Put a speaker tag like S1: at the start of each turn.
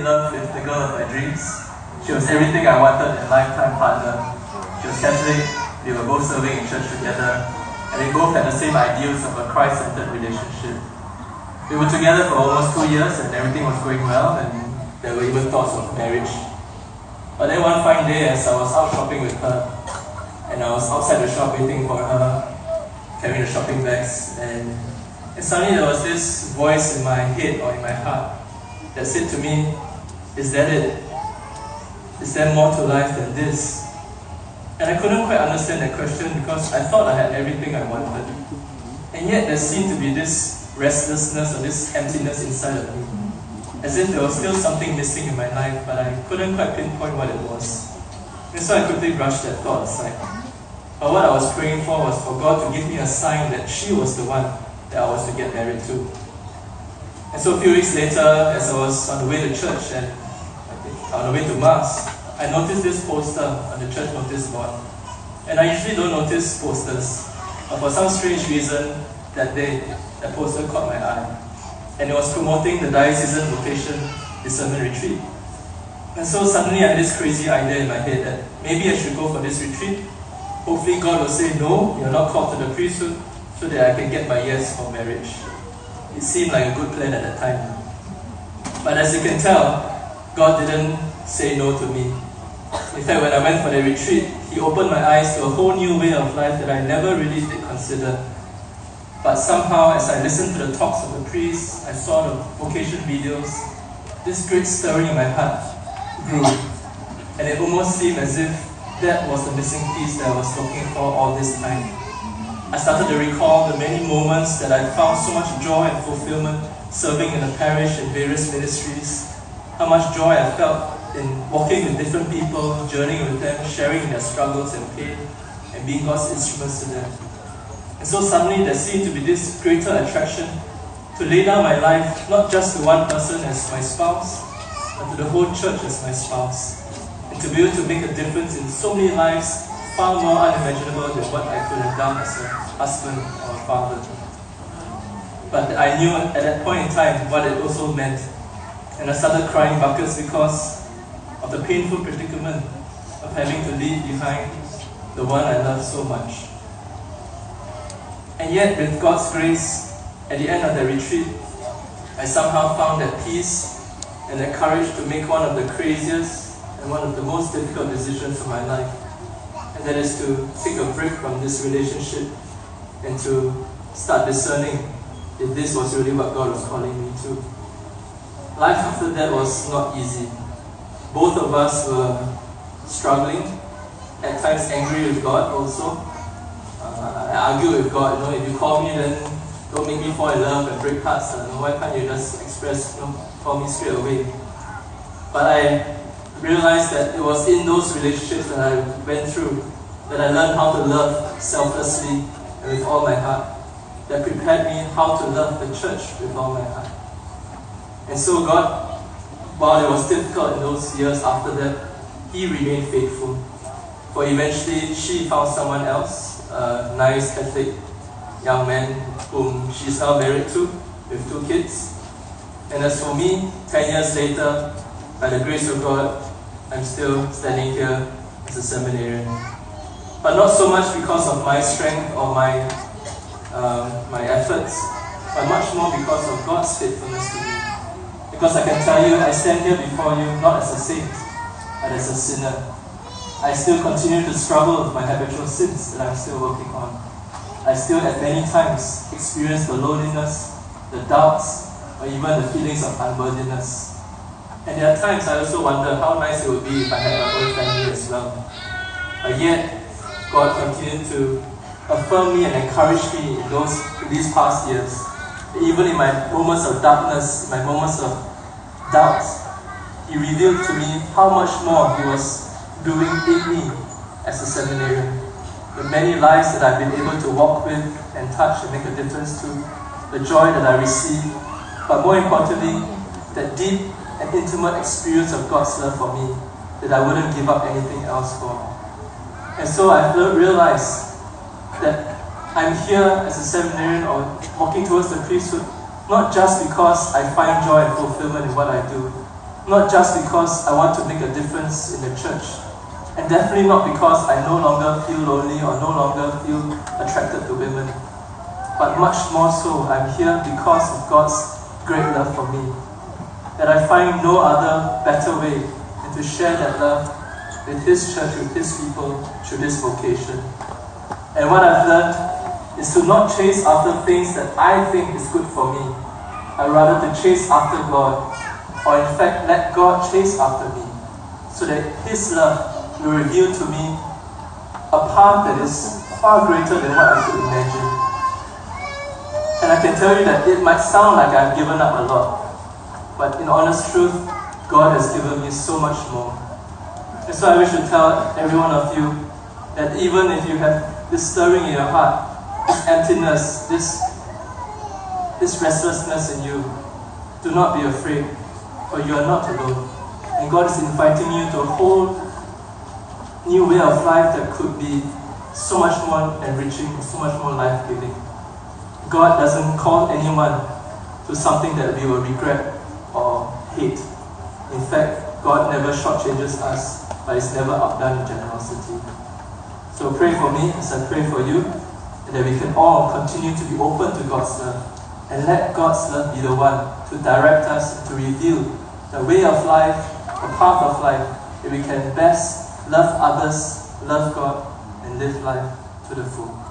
S1: love with the girl of my dreams. She was everything I wanted in a lifetime partner. She was Catholic, we were both serving in church together, and we both had the same ideals of a Christ-centered relationship. We were together for almost 2 years and everything was going well, and there were even thoughts of marriage. But then one fine day, as I was out shopping with her, and I was outside the shop waiting for her, carrying the shopping bags, and suddenly there was this voice in my head or in my heart that said to me, "Is that it? Is there more to life than this?" And I couldn't quite understand that question because I thought I had everything I wanted. And yet there seemed to be this restlessness or this emptiness inside of me, as if there was still something missing in my life, but I couldn't quite pinpoint what it was. And so I quickly brushed that thought aside. But what I was praying for was for God to give me a sign that she was the one that I was to get married to. And so a few weeks later, as I was on the way to church and on the way to Mass, I noticed this poster on the church notice board. And I usually don't notice posters, but for some strange reason, that day, that poster caught my eye. And it was promoting the Diocesan Vocation Discernment Retreat. And so suddenly I had this crazy idea in my head that maybe I should go for this retreat. Hopefully God will say, "No, you're not called to the priesthood," so that I can get my yes for marriage. It seemed like a good plan at that time. But as you can tell, God didn't say no to me. In fact, when I went for the retreat, He opened my eyes to a whole new way of life that I never really did consider. But somehow, as I listened to the talks of the priests, I saw the vocation videos, this great stirring in my heart grew. And it almost seemed as if that was the missing piece that I was looking for all this time. I started to recall the many moments that I found so much joy and fulfillment serving in the parish in various ministries, how much joy I felt in walking with different people, journeying with them, sharing their struggles and pain, and being God's instruments to them. And so suddenly there seemed to be this greater attraction to lay down my life, not just to one person as my spouse, but to the whole church as my spouse. And to be able to make a difference in so many lives far more unimaginable than what I could have done as a husband or a father. But I knew at that point in time what it also meant. And I started crying buckets because of the painful predicament of having to leave behind the one I love so much. And yet, with God's grace, at the end of the retreat, I somehow found that peace and that courage to make one of the craziest and one of the most difficult decisions of my life. And that is to take a break from this relationship and to start discerning if this was really what God was calling me to. Life after that was not easy. Both of us were struggling, at times angry with God also. I argued with God, if you call me, then don't make me fall in love and break hearts. Why can't you just express, call me straight away? But I realized that it was in those relationships that I went through that I learned how to love selflessly and with all my heart, that prepared me how to love the church with all my heart. And so God, while it was difficult in those years after that, He remained faithful. For eventually she found someone else, a nice Catholic young man whom she's now married to with 2 kids. And as for me, 10 years later, by the grace of God, I'm still standing here as a seminarian. But not so much because of my strength or my efforts, but much more because of God's faithfulness to me. Because I can tell you, I stand here before you not as a saint, but as a sinner. I still continue to struggle with my habitual sins that I'm still working on. I still at many times experience the loneliness, the doubts, or even the feelings of unworthiness. And there are times I also wonder how nice it would be if I had my own family as well. But yet, God continued to affirm me and encourage me in these past years. Even in my moments of darkness, in my moments of doubts, He revealed to me how much more He was doing in me as a seminarian. The many lives that I've been able to walk with and touch and make a difference to, the joy that I receive, but more importantly, that deep and intimate experience of God's love for me that I wouldn't give up anything else for. And so I realized that I'm here as a seminarian or walking towards the priesthood, not just because I find joy and fulfillment in what I do, Not just because I want to make a difference in the church, and definitely not because I no longer feel lonely or no longer feel attracted to women, but much more so, I'm here because of God's great love for me, that I find no other better way than to share that love with His church, with His people, through this vocation. And what I've learned is to not chase after things that I think is good for me, but rather to chase after God, or in fact let God chase after me, so that His love will reveal to me a path that is far greater than what I could imagine. And I can tell you that it might sound like I've given up a lot, but in honest truth, God has given me so much more. And so I wish to tell every one of you that even if you have this stirring in your heart, this emptiness, this restlessness in you, do not be afraid, for you are not alone. And God is inviting you to a whole new way of life that could be so much more enriching, so much more life-giving. God doesn't call anyone to something that we will regret or hate. In fact, God never shortchanges us, but is never outdone in generosity. So pray for me as I pray for you, and that we can all continue to be open to God's love, and let God's love be the one to direct us, to reveal the way of life, the path of life, that we can best love others, love God, and live life to the full.